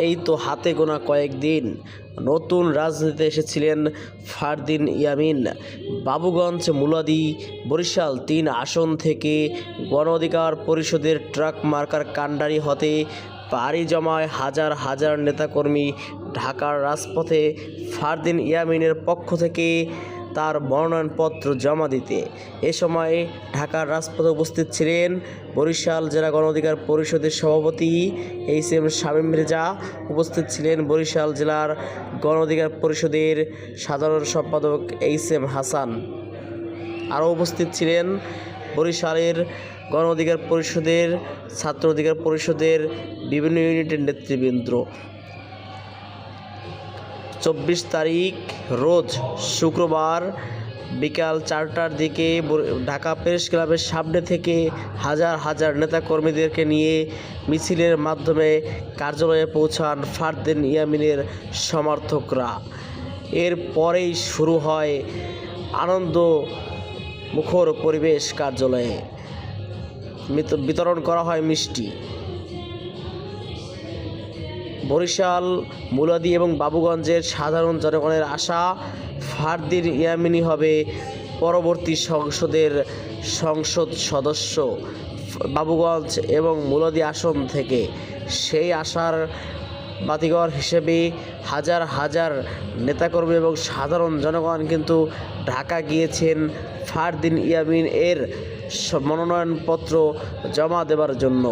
এই তো হাতে গোনা কয়েকদিন নতুন রাজনীতিতে এসেছিলেন ফারদিন ইয়ামিন। বাবুগঞ্জ, মুলাদি, বরিশাল ৩ আসন থেকে গণ অধিকার পরিষদের ট্রাক মার্কার কাণ্ডারি হতে পাড়ি জমায় হাজার হাজার নেতাকর্মী ঢাকার রাজপথে ফারদিন ইয়ামিনের পক্ষ থেকে তার মনোনয়নপত্র জমা দিতে। এ সময় ঢাকার রাজপথে উপস্থিত ছিলেন বরিশাল জেলা গণ অধিকার পরিষদের সভাপতি HM শামীম রেজা, উপস্থিত ছিলেন বরিশাল জেলার গণ অধিকার পরিষদের সাধারণ সম্পাদক HM হাসান। আরও উপস্থিত ছিলেন বরিশালের গণ অধিকার পরিষদের, ছাত্র অধিকার পরিষদের বিভিন্ন ইউনিটের নেতৃবৃন্দ। 24 তারিখ রোজ শুক্রবার বিকাল 4টার দিকে ঢাকা প্রেস ক্লাবের সামনে থেকে হাজার হাজার নেতাকর্মীদেরকে নিয়ে মিছিলের মাধ্যমে কার্যালয়ে পৌঁছান ফারদিন ইয়ামিনের সমর্থকরা। এর পরেই শুরু হয় আনন্দ মুখর পরিবেশ। কার্যালয়ে বিতরণ করা হয় মিষ্টি। বরিশাল, মুলাদি এবং বাবুগঞ্জের সাধারণ জনগণের আশা, ফারদিন ইয়ামিনই হবে পরবর্তী সংসদের সংসদ সদস্য বাবুগঞ্জ এবং মুলাদি আসন থেকে। সেই আশার বাতিঘর হিসেবে হাজার হাজার নেতাকর্মী এবং সাধারণ জনগণ কিন্তু ঢাকা গিয়েছেন ফারদিন ইয়ামিন এর মনোনয়নপত্র জমা দেওয়ার জন্য।